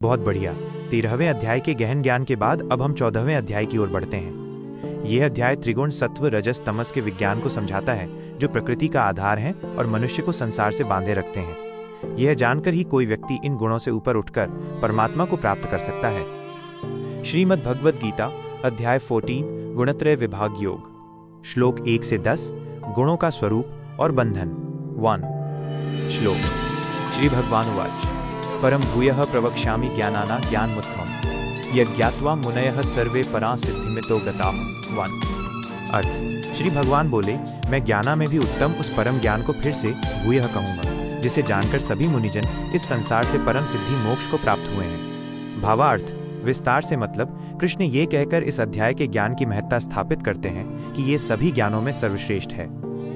बहुत बढ़िया। 13वें अध्याय के गहन ज्ञान के बाद अब हम 14वें अध्याय की ओर बढ़ते हैं। यह अध्याय त्रिगुण सत्व रजस तमस के विज्ञान को समझाता है, जो प्रकृति का आधार है और मनुष्य को संसार से बांधे रखते हैं। यह जानकर ही कोई व्यक्ति इन गुणों से ऊपर उठकर परमात्मा को प्राप्त कर सकता है। श्रीमद् भगवद गीता अध्याय 14 गुणत्रय विभाग योग। श्लोक 1 से 10 गुणों का स्वरूप और बंधन। 1 श्लोक। श्री भगवान उवाच परम भूयः प्रवक्ष्यामि ज्ञानाना ज्ञानमुत्तमम् यज्ञात्वा मुनयः सर्वे परां सिद्धिमितो गताः। 1 अर्थ। श्री भगवान बोले, मैं ज्ञाना में भी उत्तम उस परम ज्ञान को फिर से भूयः कहूंगा, जिसे जानकर सभी मुनिजन इस संसार से परम सिद्धि मोक्ष को प्राप्त हुए हैं। भावार्थ। विस्तार से मतलब कृष्ण ये कहकर इस अध्याय के ज्ञान की महत्ता स्थापित करते हैं कि ये सभी ज्ञानों में सर्वश्रेष्ठ है।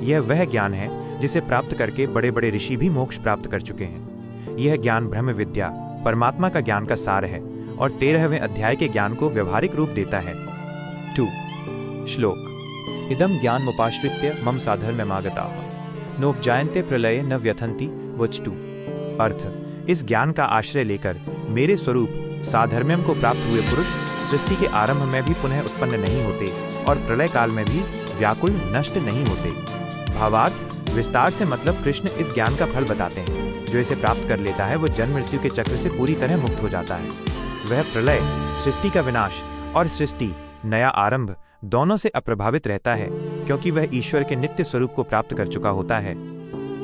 यह वह ज्ञान है जिसे प्राप्त करके बड़े बड़े ऋषि भी मोक्ष प्राप्त कर चुके हैं। यह ज्ञान ब्रह्म विद्या परमात्मा का ज्ञान का सार है और 13वें अध्याय के ज्ञान को व्यवहारिक रूप देता है। 2 श्लोक। इदं ज्ञानमुपाश्रित्य मम साधर्म्यमागताः नोपजायन्ते प्रलये न व्यथन्ति वच 2 अर्थ। इस ज्ञान का आश्रय लेकर मेरे स्वरूप साधर्म्यम को प्राप्त हुए पुरुष सृष्टि के आरंभ में भी पुनः उत्पन्न नहीं होते और प्रलय काल में भी व्याकुल नष्ट नहीं होते। भावार्थ। विस्तार से मतलब कृष्ण इस ज्ञान का फल बताते हैं। जो इसे प्राप्त कर लेता है वो जन्म मृत्यु के चक्र से पूरी तरह मुक्त हो जाता है। वह प्रलय, सृष्टि का विनाश और सृष्टि नया आरंभ दोनों से अप्रभावित रहता है, क्योंकि वह ईश्वर के नित्य स्वरूप को प्राप्त कर चुका होता है।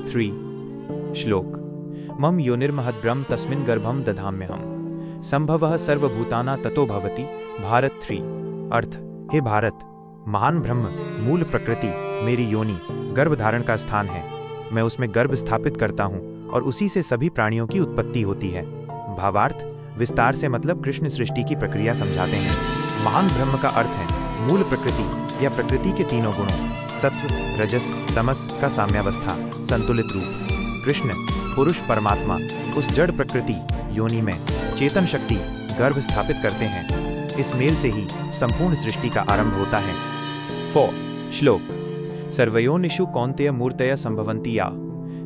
3 श्लोक। मम योनिर्महद्ब्रह्म तस्मिन् गर्भं दधाम्यहम् संभवः सर्वभूतानां ततो भवति। भारत 3 अर्थ। हे भारत, महान ब्रह्म मूल प्रकृति मेरी योनि गर्भ धारण का स्थान है। मैं उसमें गर्भ स्थापित करता हूँ और उसी से सभी प्राणियों की उत्पत्ति होती है। भावार्थ। विस्तार से मतलब कृष्ण सृष्टि की प्रक्रिया समझाते हैं। महान ब्रह्म का अर्थ है मूल प्रकृति या प्रकृति के तीनों गुणों सत्व रजस तमस का साम्यावस्था संतुलित रूप। कृष्ण पुरुष परमात्मा उस जड़ प्रकृति योनि में चेतन शक्ति गर्भ स्थापित करते हैं। इस मेल से ही संपूर्ण सृष्टि का आरंभ होता है। 4 श्लोक। सर्वयोनिषु कौन्तेय मूर्तय संभवन्ति या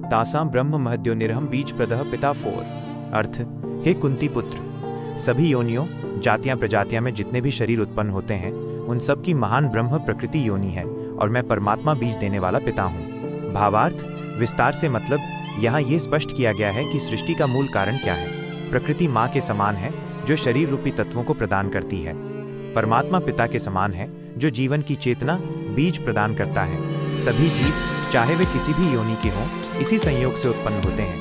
तासां ब्रह्म महद्योनिर्हं बीज प्रदः पिता 4 अर्थ। हे कुंती पुत्र, सभी योनियों जातियां प्रजातियां में जितने भी शरीर उत्पन्न होते हैं उन सब की महान ब्रह्म प्रकृति योनि है और मैं परमात्मा बीज देने वाला पिता हूँ। भावार्थ। विस्तार से मतलब यहाँ ये स्पष्ट किया गया है कि सृष्टि का मूल कारण क्या है। प्रकृति माँ के समान है जो शरीर रूपी तत्वों को प्रदान करती है। परमात्मा पिता के समान है जो जीवन की चेतना बीज प्रदान करता है। सभी जीव चाहे वे किसी भी योनि के हों इसी संयोग से उत्पन्न होते हैं।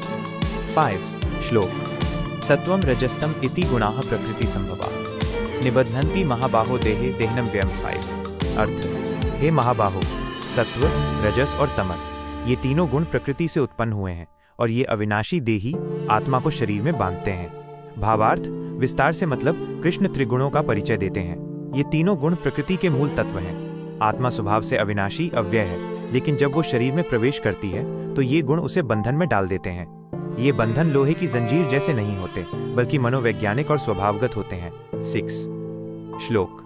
5 श्लोक। सत्वं रजस्तम इति गुणाः प्रकृति संभवा निबध्नन्ति महाबाहो देहे देहनम व्यम 5 अर्थ। हे महाबाहो, सत्व रजस और तमस ये तीनों गुण प्रकृति से उत्पन्न हुए हैं और ये अविनाशी देही आत्मा को शरीर में बांधते हैं। भावार्थ। विस्तार से मतलब कृष्ण त्रिगुणों का परिचय देते हैं। ये तीनों गुण प्रकृति के मूल तत्व हैं। आत्मा स्वभाव से अविनाशी अव्यय है, लेकिन जब वो शरीर में प्रवेश करती है तो ये गुण उसे बंधन में डाल देते हैं। ये बंधन लोहे की जंजीर जैसे नहीं होते बल्कि मनोवैज्ञानिक और स्वभावगत होते हैं। 6 श्लोक।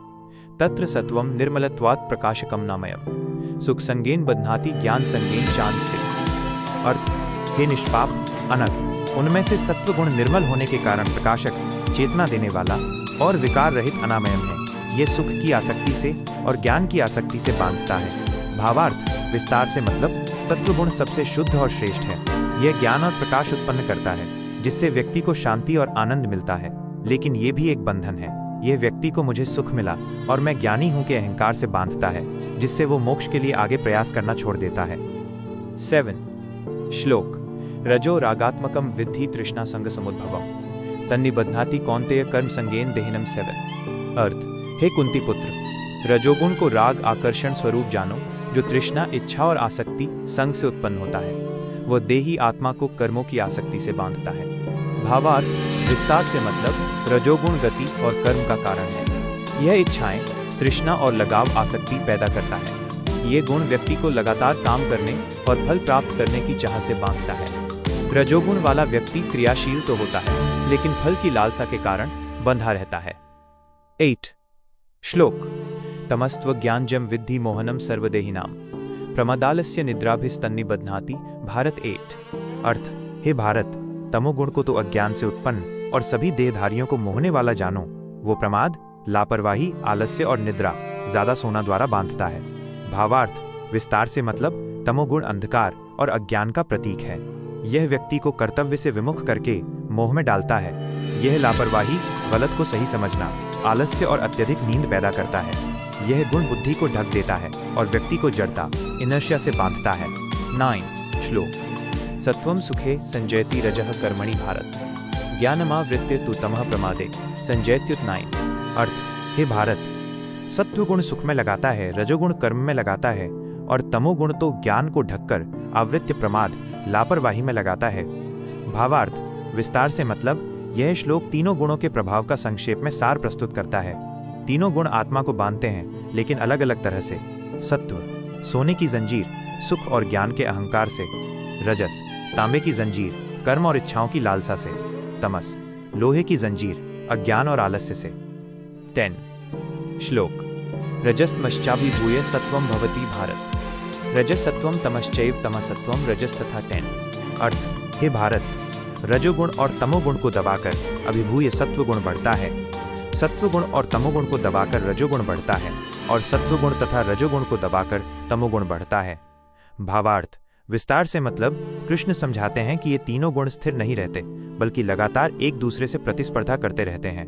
तत्र सत्वं निर्मलत्वात् प्रकाशकं नामयम् सुखसंगेन बध्नाति ज्ञान संगेन चांद 6 अर्थ। हे निष्पाप अनग, उनमें से सत्व गुण निर्मल होने के कारण प्रकाशक चेतना देने वाला और विकार रहित अनामयम है। ये सुख की आसक्ति से और ज्ञान की आसक्ति से बांधता है। भावार्थ। विस्तार से मतलब सत्व गुण सबसे शुद्ध और श्रेष्ठ है। यह ज्ञान और प्रकाश उत्पन्न करता है जिससे व्यक्ति को शांति और आनंद मिलता है, लेकिन ये भी एक बंधन है। यह व्यक्ति को मुझे सुख मिला और मैं ज्ञानी हूं के अहंकार से बांधता है, जिससे वो मोक्ष के लिए आगे प्रयास करना छोड़ देता है। 7 श्लोक। रजो रागात्मकम विद्धि तृष्णा संग समुद्भवम तन्निबध्नाति कौन्तेय कर्म संगेन देहिनम 7 अर्थ। हे कुंती पुत्र, रजोगुण को राग आकर्षण स्वरूप जानो जो तृष्णा इच्छा और आसक्ति संग से उत्पन्न होता है। वह देही आत्मा को कर्मों की आसक्ति से बांधता है। भावार्थ। विस्तार से मतलब रजोगुण गति और कर्म का कारण है। यह इच्छाएं तृष्णा और लगाव आसक्ति पैदा करता है। ये गुण व्यक्ति को लगातार काम करने और फल प्राप्त करने की चाह से बांधता है। रजोगुण वाला व्यक्ति क्रियाशील तो होता है लेकिन फल की लालसा के कारण बंधा रहता है। 8 श्लोक। तमस्त्व ज्ञानजम विद्धि मोहनम सर्वदेहिनाम प्रमादालस्य निद्राभिस्तन्निबध्नाति। भारत 8 अर्थ। हे भारत, तमोगुण को तो अज्ञान से उत्पन्न और सभी देहधारियों को मोहने वाला जानो। वो प्रमाद, लापरवाही, आलस्य और निद्रा, ज्यादा सोना द्वारा बांधता है। भावार्थ, विस्तार से मतलब तमोगुण अंधकार और अज्ञान का प्रतीक है। यह व्यक्ति को कर्तव्य से विमुख करके मोह में डालता है। यह लापरवाही, गलत को सही समझना, आलस्य और अत्यधिक नींद पैदा करता है। यह गुण बुद्धि को ढक देता है और व्यक्ति को जड़ता, इनर्शिया से बांधता है। 9 श्लोक। सत्वम सुखे संजयति रजः कर्मणि भारत, ज्ञानमावृत्य तु तमः प्रमादे संजयत्युत 9। अर्थ, हे भारत, सत्वगुण सुख में लगाता है, रजोगुण कर्म में लगाता है और तमोगुण तो ज्ञान को ढककर आवृत्य प्रमाद, लापरवाही में लगाता है। भावार्थ, विस्तार से मतलब यह श्लोक तीनों गुणों के प्रभाव का संक्षेप में सार प्रस्तुत करता है। तीनों गुण आत्मा को बांधते हैं, लेकिन अलग अलग तरह से। सत्व, सोने की जंजीर, सुख और ज्ञान के अहंकार से। रजस, तांबे की जंजीर, कर्म और इच्छाओं की लालसा से। तमस, लोहे की जंजीर, अज्ञान और आलस्य से। 10 श्लोक। रजस्तमश्चाभिभूय सत्वं भवति भारत, रजसत्वं तमश्चैव तमसत्वं रजस तथा 10। अर्थ, हे भारत, रजोगुण और तमोगुण को दबाकर अभिभूय सत्वगुण बढ़ता है। सत्वगुण और तमोगुण को दबाकर रजोगुण बढ़ता है और सत्वगुण तथा रजोगुण को दबाकर तमोगुण बढ़ता है। भावार्थ, विस्तार से मतलब कृष्ण समझाते हैं कि ये तीनों गुण स्थिर नहीं रहते, बल्कि लगातार एक दूसरे से प्रतिस्पर्धा करते रहते हैं।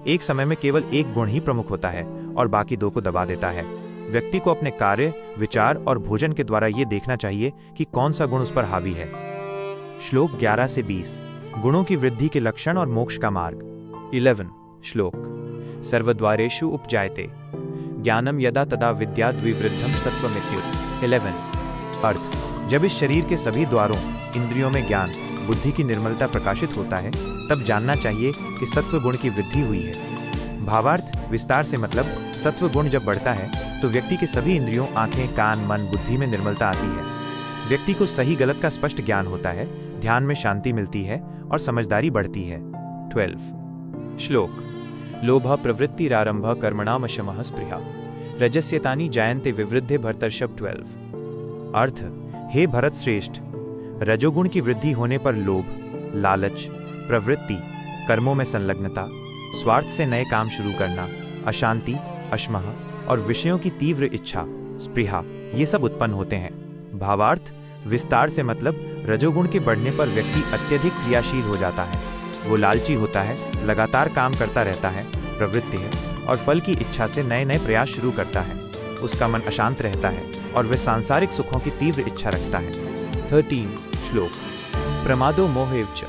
एक समय में केवल एक गुण ही प्रमुख होता है और बाकी दो को दबा देता है। व्यक्ति को अपने कार्य, विचार और भोजन के द्वारा ये देखना चाहिए कि कौन सा गुण उस पर हावी है। श्लोक 11 से 20। गुणों की वृद्धि के लक्षण और मोक्ष का मार्ग। 11 श्लोक। सर्वद्वारेषु उपजायते ज्ञानम यदा तदा विद्या द्विवृद्धम सत्वमित्युत। 11। अर्थ, जब इस शरीर के सभी द्वारों, इंद्रियों में ज्ञान, बुद्धि की निर्मलता प्रकाशित होता है, तब जानना चाहिए कि सत्व गुण की वृद्धि हुई है। भावार्थ, विस्तार से मतलब सत्व गुण जब बढ़ता है तो व्यक्ति के सभी इंद्रियों, आंखें, कान, मन, बुद्धि में निर्मलता आती है। व्यक्ति को सही गलत का स्पष्ट ज्ञान होता है, ध्यान में शांति मिलती है और समझदारी बढ़ती है। 12 श्लोक। लोभ प्रवृत्तिरारंभ कर्मणाम शमः स्पृहा, रजस्येतानि जायन्ते विवृद्धे भरतर्षभ। 12। अर्थ, हे भरत श्रेष्ठ, रजोगुण की वृद्धि होने पर लोभ, लालच, प्रवृत्ति, कर्मों में संलग्नता, स्वार्थ से नए काम शुरू करना, अशांति, अशमः और विषयों की तीव्र इच्छा, स्पृहा, ये सब उत्पन्न होते हैं। भावार्थ, विस्तार से मतलब रजोगुण के बढ़ने पर व्यक्ति अत्यधिक क्रियाशील हो जाता है। वो लालची होता है, लगातार काम करता रहता है, प्रवृत्ति है और फल की इच्छा से नए नए प्रयास शुरू करता है। उसका मन अशांत रहता है और वह सांसारिक सुखों की तीव्र इच्छा रखता है। 13 श्लोक। प्रमादो मोहेवच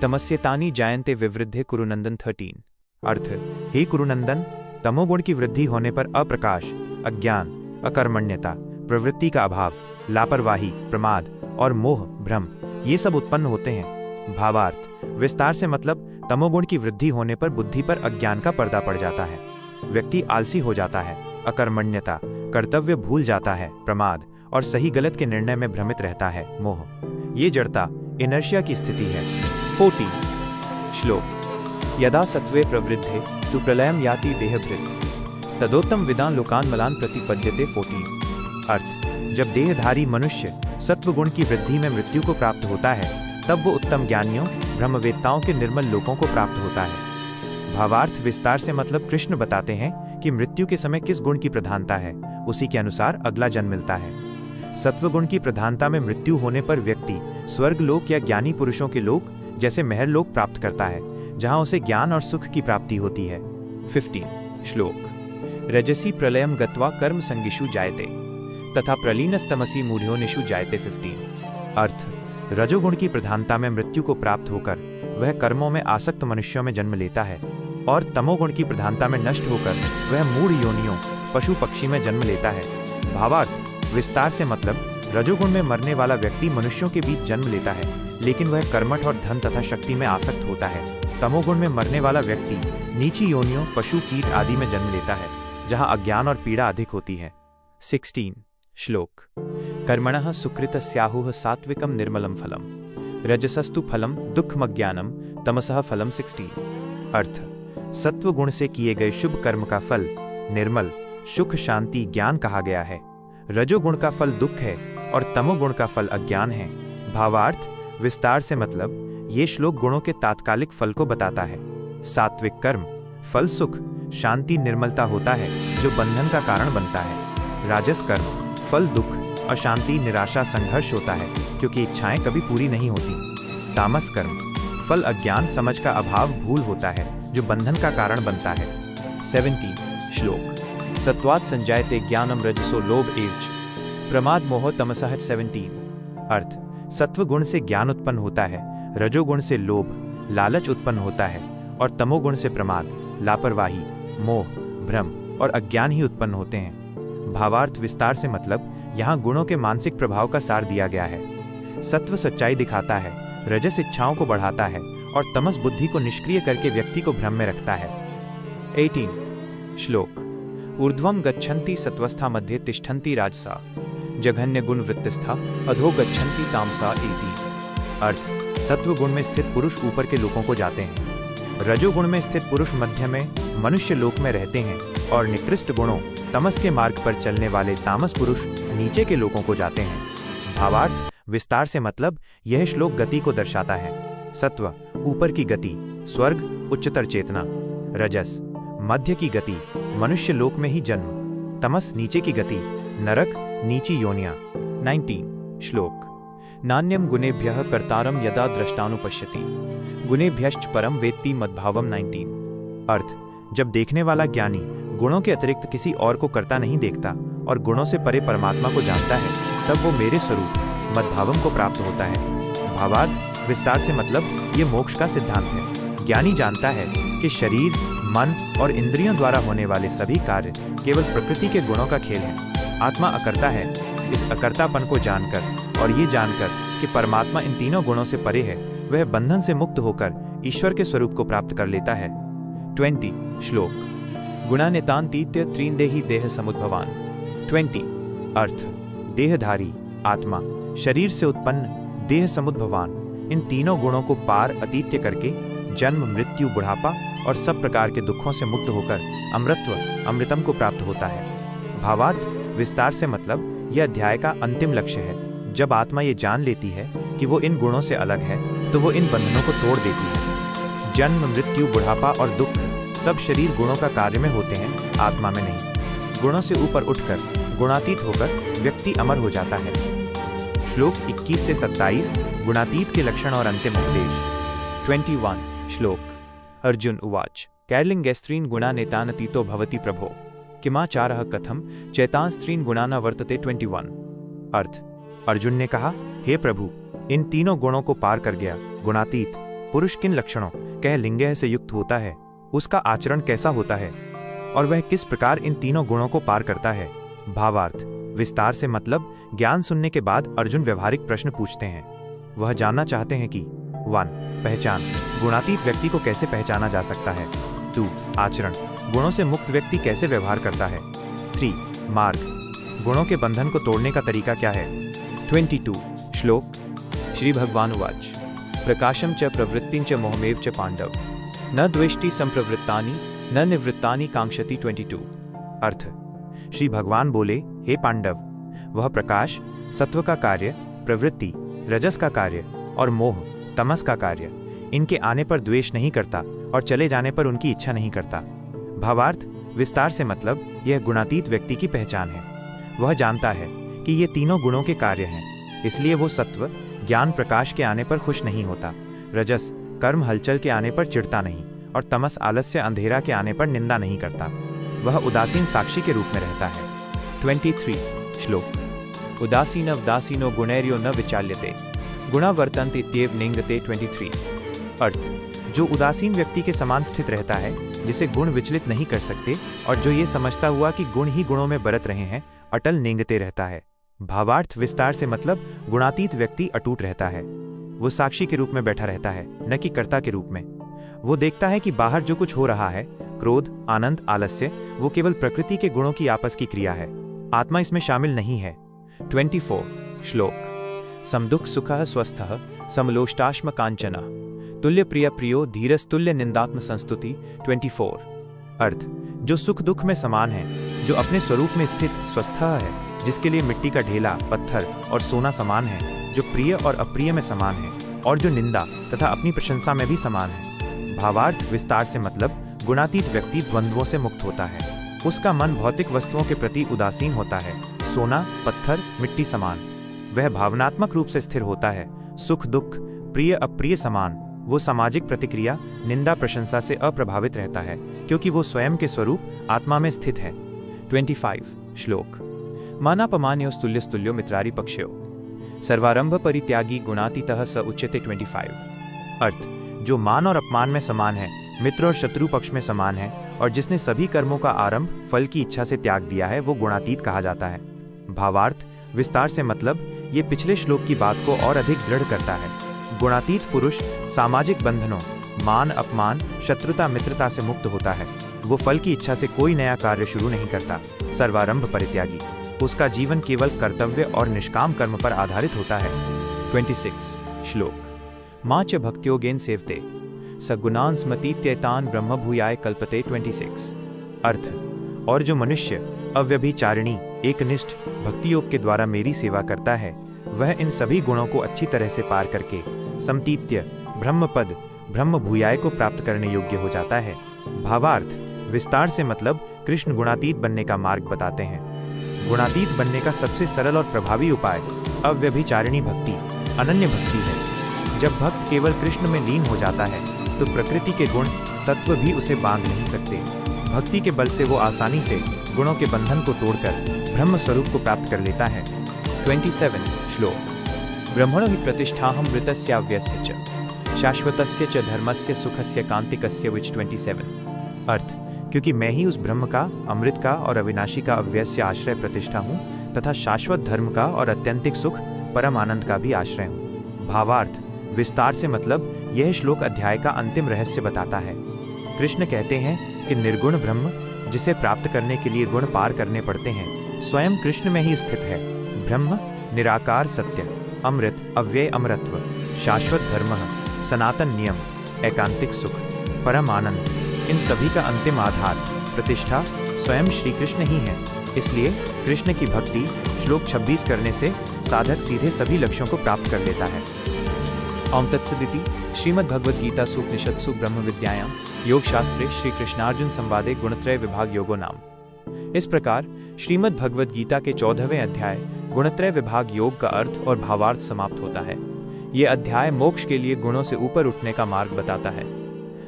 तमस्येतानि जायन्ते विवृद्धे कुरुनंदन। 13। अर्थ, हे कुरुनंदन, तमोगुण की वृद्धि होने पर अप्रकाश, अज्ञान, अकर्मण्यता, प्रवृत्ति का अभाव, लापरवाही, प्रमाद और मोह, भ्रम, ये सब उत्पन्न होते हैं। भावार्थ, विस्तार से मतलब तमोगुण की वृद्धि होने पर बुद्धि पर अज्ञान का पर्दा पड़ जाता है। व्यक्ति आलसी हो जाता है, अकर्मण्यता, कर्तव्य भूल जाता है, प्रमाद और सही गलत के निर्णय में भ्रमित रहता है, मोह। ये जड़ता, इनर्शिया की स्थिति है। 14 श्लोक। यदा सत्वे प्रवृद्धे तु प्रलयम याति देहभृत्, तदोत्तम विदान लोकान मलान प्रतिपद्यते। 14। अर्थ, जब देहधारी मनुष्य सत्वगुण की वृद्धि में मृत्यु को प्राप्त होता है, तब वो उत्तम ज्ञानियों, ब्रह्मवेत्ताओं के निर्मल लोकों को प्राप्त होता है। भावार्थ, विस्तार से मतलब कृष्ण बताते हैं कि मृत्यु के समय किस गुण की प्रधानता है, उसी के अनुसार अगला जन्म मिलता है। सत्वगुण की प्रधानता में मृत्यु होने पर व्यक्ति स्वर्ग लोक या ज्ञानी पुरुषों के लोक जैसे महर लोक प्राप्त करता है, जहां उसे ज्ञान और सुख की प्राप्ति होती है। 15 श्लोक। रजसी प्रलयम गत्वा कर्म संगिषु जायते तथा प्रलीनस्तमसी मूढ़योनिषु जायते। 15। अर्थ, रजोगुण की प्रधानता में मृत्यु को प्राप्त होकर वह कर्मों में आसक्त मनुष्यों में जन्म लेता है और तमोगुण की प्रधानता में नष्ट होकर वह मूढ़ योनियों, पशु पक्षी में जन्म लेता है। भावार्थ, विस्तार से मतलब रजोगुण में मरने वाला व्यक्ति मनुष्यों के बीच जन्म लेता है, लेकिन वह कर्मठ और धन तथा शक्ति में आसक्त होता है। तमोगुण में मरने वाला व्यक्ति नीची योनियों, पशु, कीट आदि में जन्म लेता है, जहां अज्ञान और पीड़ा अधिक होती है। 16 श्लोक। कर्मणः सुकृतस्याहुः सात्विकं निर्मलं फलम, रजसस्तु फलम दुःखमज्ञानम तमसः फलम। 16। अर्थ, सत्व गुण से किए गए शुभ कर्म का फल निर्मल, सुख, शांति, ज्ञान कहा गया है। रजोगुण का फल दुख है और तमोगुण का फल अज्ञान है। भावार्थ, विस्तार से मतलब ये श्लोक गुणों के तात्कालिक फल को बताता है। सात्विक कर्म फल सुख, शांति, निर्मलता होता है जो बंधन का कारण बनता है। राजस कर्म फल दुख, अशांति, निराशा, संघर्ष होता है क्योंकि इच्छाएं कभी पूरी नहीं होती। तामस कर्म फल अज्ञान, समझ का अभाव, भूल होता है जो बंधन का कारण बनता है। 17 श्लोक सत्वात् संजायते ज्ञानम रजसो लोभ एवच प्रमाद मोह तमसः। 17 अर्थ सत्व गुण से ज्ञान उत्पन्न होता है, रजोगुण से लोभ, लालच उत्पन्न होता है और तमोगुण से प्रमाद, लापरवाही, मोह, भ्रम और अज्ञान ही उत्पन्न होते हैं। भावार्थ विस्तार से मतलब यहाँ गुणों के मानसिक प्रभाव का सार दिया गया है। सत्व सच्चाई दिखाता है, रजस इच्छाओं को बढ़ाता है और तमस बुद्धि को निष्क्रिय करके व्यक्ति को भ्रम में रखता है। 18 श्लोक ऊर्ध्वं गच्छन्ति सत्वस्था मध्ये तिष्ठन्ति राजसा जघन्य गुण वृत्तिस्था अधो गच्छन्ति तामसा इति। अर्थ सत्व गुण में स्थित पुरुष ऊपर के लोकों को जाते हैं, रजोगुण में स्थित पुरुष मध्य में मनुष्य लोक में रहते हैं और निकृष्ट गुणों तमस के मार्ग पर चलने वाले तामस पुरुष नीचे के लोकों को जाते हैं। भावार्थ विस्तार से मतलब यह श्लोक गति को दर्शाता है। सत्व ऊपर की गति, स्वर्ग उच्चतर चेतना, रजस मध्य की गति, मनुष्य लोक में ही जन्म, तमस नीचे की गति, नरक नीची योनियां। 19 श्लोक नान्यम गुणेभ्यः कर्तारम यदा द्रष्टानुपश्यति गुणेभ्यश्च परम वेत्ति मद्भावम। 19 अर्थ जब देखने वाला ज्ञानी गुणों के अतिरिक्त किसी और को कर्ता नहीं देखता और गुणों से परे परमात्मा को जानता है, तब वो मेरे स्वरूप मद्भावम को प्राप्त होता है। भावार्थ विस्तार से मतलब ये मोक्ष का सिद्धांत है। ज्ञानी जानता है कि शरीर, मन और इंद्रियों द्वारा होने वाले सभी कार्य केवल प्रकृति के गुणों का खेल है। आत्मा अकर्ता है। इस अकर्तापन को जानकर और ये जानकर कि परमात्मा इन तीनों गुणों से परे है, वह बंधन से मुक्त होकर ईश्वर के स्वरूप को प्राप्त कर लेता है। 20 श्लोक गुणानितान्तीत्य त्रीन्देहि देह समुद्भवान। 20 अर्थ देहधारी आत्मा, शरीर से उत्पन्न, देह समुद्भवान, इन तीनों गुणों को पार अतीत्य करके जन्म, मृत्यु, बुढ़ापा और सब प्रकार के दुखों से मुक्त होकर अमृतत्व, अमृतम को प्राप्त होता है। भावार्थ विस्तार से मतलब यह अध्याय का अंतिम लक्ष्य है। जब आत्मा ये जान लेती है कि वो इन गुणों से अलग है, तो वो इन बंधनों को तोड़ देती है। जन्म, मृत्यु, बुढ़ापा और दुख सब शरीर गुणों का कार्य में होते हैं, आत्मा में नहीं। गुणों से ऊपर उठकर गुणातीत होकर व्यक्ति अमर हो जाता है। श्लोक 21 से 27 गुणातीत के लक्षण और अंतिम उपदेश। 21 श्लोक अर्जुन उवाच कैर्लिंगैस्त्रीन् गुणानेतानतीतो भवति प्रभो किमाचारः कथम चैतांस्त्रीन् गुणान् वर्तते। 21 अर्थ अर्जुन ने कहा, हे प्रभु, इन तीनों गुणों को पार कर गया गुणातीत पुरुष किन लक्षणों कह लिंगैः से युक्त होता है, उसका आचरण कैसा होता है और वह किस प्रकार इन तीनों गुणों को पार करता है। भावार्थ विस्तार से मतलब ज्ञान सुनने के बाद अर्जुन व्यवहारिक प्रश्न पूछते हैं। वह जानना चाहते हैं कि 1 पहचान, गुणातीत व्यक्ति को कैसे पहचाना जा सकता है। 2 आचरण, गुणों से मुक्त व्यक्ति कैसे व्यवहार करता है। 3 मार्ग, गुणों के बंधन को तोड़ने का तरीका क्या है। 22 श्लोक श्री भगवान उवाच प्रकाशम च प्रवृत्तिं च मोहमेव च पांडव न द्वेष्टि संप्रवृत्तानि न निवृत्तानि कांक्षति। 22 अर्थ श्री भगवान बोले, हे पांडव, वह प्रकाश सत्व का कार्य, प्रवृत्ति रजस का कार्य और मोह तमस का कार्य, इनके आने पर द्वेष नहीं करता और चले जाने पर उनकी इच्छा नहीं करता। भावार्थ विस्तार से मतलब यह गुणातीत व्यक्ति की पहचान है। वह जानता है कि ये तीनों गुणों के कार्य हैं, इसलिए वो सत्व ज्ञान प्रकाश के आने पर खुश नहीं होता, रजस कर्म हलचल के आने पर चिढ़ता नहीं और तमस आलस्य अंधेरा के आने पर निंदा नहीं करता। वह उदासीन साक्षी के रूप में रहता है। 23 श्लोक उदासीन उदासीनो गुणैर्यो न विचाल्यते गुणा वर्तन्ते इत्येव निंगते। 23 अर्थ जो उदासीन व्यक्ति के समान स्थित रहता है, जिसे गुण विचलित नहीं कर सकते और जो ये समझता हुआ कि गुण ही गुणों में बरत रहे हैं, अटल निंगते रहता है। भावार्थ विस्तार से मतलब गुणातीत व्यक्ति अटूट रहता है। वो साक्षी के रूप में बैठा रहता है, न कि कर्ता के रूप में। वो देखता है कि बाहर जो कुछ हो रहा है, क्रोध, आनंद, आलस्य, वो केवल प्रकृति के गुणों की आपस की क्रिया है, आत्मा इसमें शामिल नहीं है। 24 श्लोक समदुख सुखः स्वस्थः समलोष्टाश्म कांचना तुल्य प्रिय प्रियो धीरस तुल्य निंदात्म संस्तुति। 24 अर्थ जो सुख दुख में समान है, जो अपने स्वरूप में स्थित स्वस्थ है, जिसके लिए मिट्टी का ढेला, पत्थर और सोना समान है, जो प्रिय और अप्रिय में समान है और जो निंदा तथा अपनी प्रशंसा में भी समान है। भावार्थ विस्तार से मतलब गुणातीत व्यक्ति द्वंद्वों से मुक्त होता है। उसका मन भौतिक वस्तुओं के प्रति उदासीन होता है, सोना, पत्थर, मिट्टी समान। वह भावनात्मक रूप से स्थिर होता है, सुख दुख, प्रिय अप्रिय समान। वो सामाजिक प्रतिक्रिया, निंदा प्रशंसा से अप्रभावित रहता है, क्योंकि वो स्वयं के स्वरूप आत्मा में स्थित है। 25 श्लोक। मानापमान्योस्तुल्यस्तुल्यो मित्रारि पक्षयो सर्वारंभ परित्यागी गुणातीतः स उच्यते। 25 अर्थ, जो मान और अपमान में समान है, मित्र और शत्रु पक्ष में समान है, और जिसने सभी कर्मों का आरंभ फल की इच्छा से त्याग दिया है, वो गुणातीत कहा जाता है। भावार्थ विस्तार से मतलब ये पिछले श्लोक की बात को और अधिक दृढ़ करता है। गुणातीत पुरुष सामाजिक बंधनों, मान अपमान, शत्रुता मित्रता से मुक्त होता है। वो फल की इच्छा से कोई नया कार्य शुरू नहीं करता। सर्वारंभ परित्यागी, उसका जीवन केवल कर्तव्य और निष्काम कर्म पर आधारित होता है। 26 श्लोक। मां च भक्त्योगेन सेवते सगुणान् स्मतीत्येतान् ब्रह्म भूयाय कल्पते। 26 अर्थ, और जो मनुष्य अव्यभिचारिणी एकनिष्ठ भक्ति योग के द्वारा मेरी सेवा करता है, वह इन सभी गुणों को अच्छी तरह से पार करके समतीत्य ब्रह्म पद ब्रह्म भूयाय को प्राप्त करने योग्य हो जाता है। भावार्थ विस्तार से मतलब कृष्ण गुणातीत बनने का मार्ग बताते हैं। गुणातीत बनने का सबसे सरल और प्रभावी उपाय अव्यभिचारिणी भक्ति, अनन्य भक्ति है। जब भक्त केवल कृष्ण में लीन हो जाता है, तो प्रकृति के गुण सत्व भी उसे बांध नहीं सकते। भक्ति के बल से वो आसानी से गुणों के बंधन को तोड़कर ब्रह्म स्वरूप को प्राप्त कर लेता है। 27 श्लोक। ब्रह्मणो हि प्रतिष्ठाहं मृतस्याव्यस्य च शाश्वतस्य च धर्मस्य सुखस्य कांतिकस्य। 27 अर्थ, क्योंकि मैं ही उस ब्रह्म का, अमृत का और अविनाशी का अव्यस्य आश्रय प्रतिष्ठा हूँ, तथा शाश्वत धर्म का और अत्यंतिक सुख परम आनंद का भी आश्रय हूँ। भावार्थ विस्तार से मतलब यह श्लोक अध्याय का अंतिम रहस्य बताता है। कृष्ण कहते हैं कि निर्गुण ब्रह्म, जिसे प्राप्त करने के लिए गुण पार करने पड़ते हैं, स्वयं कृष्ण में ही स्थित है। ब्रह्म निराकार सत्य, अमृत अव्यय अमरत्व, शाश्वत धर्म, सनातन नियम, एकांतिक सुख, परम आनंद, इन सभी का अंतिम आधार प्रतिष्ठा स्वयं श्री कृष्ण ही है। इसलिए कृष्ण की भक्ति श्लोक 26 करने से साधक सीधे सभी लक्ष्यों को प्राप्त कर लेता है। ओम तत्सदिति श्रीमद्भगवद्गीता सूपनिषत्सु ब्रह्म विद्यायां योगशास्त्रे श्री कृष्णार्जुन संवादे गुणत्रय विभाग योगो नाम। इस प्रकार श्रीमद् भगवद गीता के 14वें अध्याय गुणत्रय विभाग योग का अर्थ और भावार्थ समाप्त होता है। ये अध्याय मोक्ष के लिए गुणों से ऊपर उठने का मार्ग बताता है।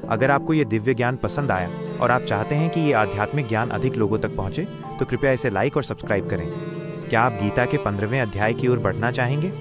अगर आपको ये दिव्य ज्ञान पसंद आया और आप चाहते हैं कि ये आध्यात्मिक ज्ञान अधिक लोगों तक पहुंचे, तो कृपया इसे लाइक और सब्सक्राइब करें। क्या आप गीता के 15वें अध्याय की ओर बढ़ना चाहेंगे?